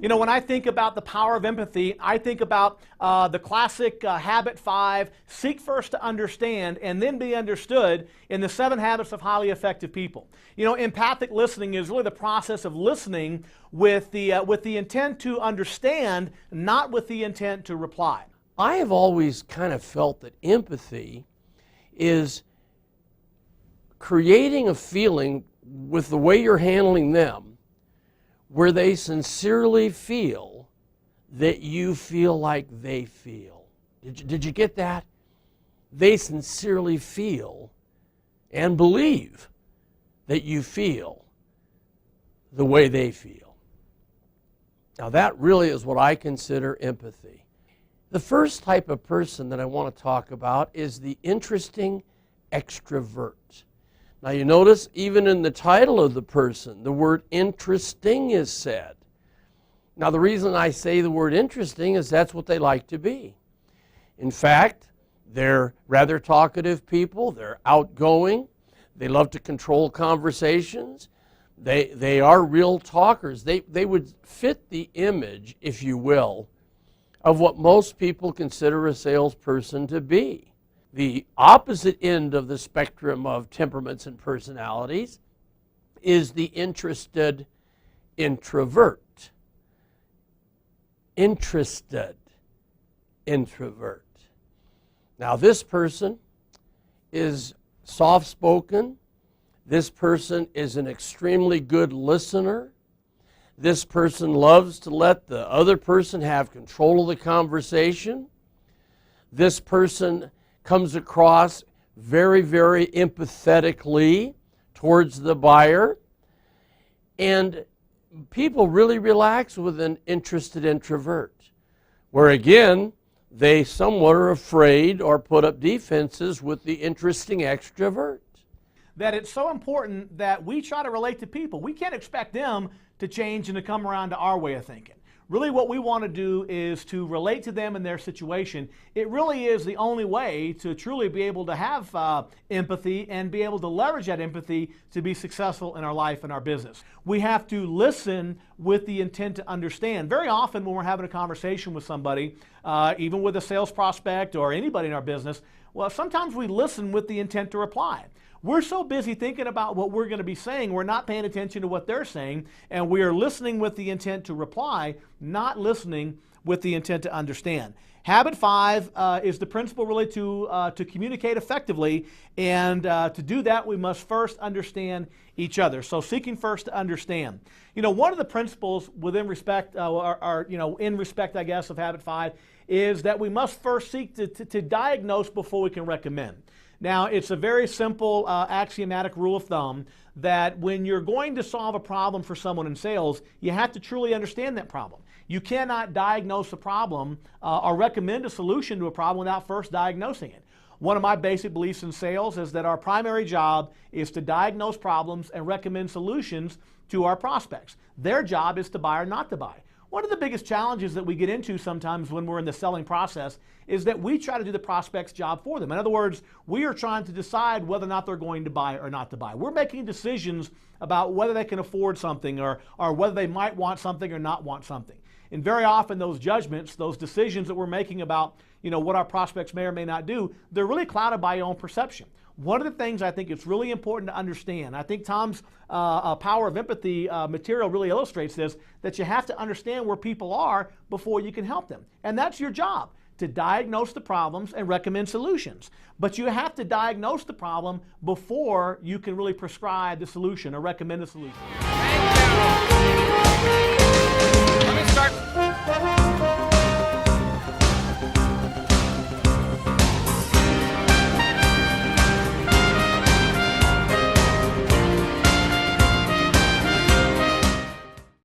You know, when I think about the power of empathy, I think about the classic habit 5, seek first to understand and then be understood in the 7 habits of highly effective people. You know, empathic listening is really the process of listening with the intent to understand, not with the intent to reply. I have always kind of felt that empathy is creating a feeling with the way you're handling them where they sincerely feel that you feel like they feel. Did you get that? They sincerely feel and believe that you feel the way they feel. Now that really is what I consider empathy. The first type of person that I want to talk about is the interesting extrovert. Now you notice even in the title of the person, the word interesting is said. Now the reason I say the word interesting is that's what they like to be. In fact, they're rather talkative people, they're outgoing, they love to control conversations, they are real talkers. They would fit the image, if you will, of what most people consider a salesperson to be. The opposite end of the spectrum of temperaments and personalities is the interested introvert. Interested introvert. Now this person is soft-spoken. This person is an extremely good listener. This person loves to let the other person have control of the conversation. This person comes across very, very empathetically towards the buyer. And people really relax with an interested introvert, where again, they somewhat are afraid or put up defenses with the interesting extrovert. That it's so important that we try to relate to people. We can't expect them to change and to come around to our way of thinking. Really what we want to do is to relate to them in their situation. It really is the only way to truly be able to have empathy and be able to leverage that empathy to be successful in our life and our business. We have to listen with the intent to understand. Very often when we're having a conversation with somebody, even with a sales prospect or anybody in our business, well, sometimes we listen with the intent to reply. We're so busy thinking about what we're going to be saying, we're not paying attention to what they're saying, and we are listening with the intent to reply, not listening with the intent to understand. Habit 5 is the principle really to communicate effectively, and to do that we must first understand each other. So seeking first to understand. You know, one of the principles within respect, in respect, I guess, of Habit 5 is that we must first seek to diagnose before we can recommend. Now, it's a very simple axiomatic rule of thumb that when you're going to solve a problem for someone in sales, you have to truly understand that problem. You cannot diagnose a problem or recommend a solution to a problem without first diagnosing it. One of my basic beliefs in sales is that our primary job is to diagnose problems and recommend solutions to our prospects. Their job is to buy or not to buy. One of the biggest challenges that we get into sometimes when we're in the selling process is that we try to do the prospect's job for them. In other words, we are trying to decide whether or not they're going to buy or not to buy. We're making decisions about whether they can afford something or whether they might want something or not want something. And very often those judgments, those decisions that we're making about what our prospects may or may not do, they're really clouded by your own perception. One of the things I think it's really important to understand, I think Tom's Power of Empathy material really illustrates this, that you have to understand where people are before you can help them. And that's your job, to diagnose the problems and recommend solutions. But you have to diagnose the problem before you can really prescribe the solution or recommend the solution. Thank you.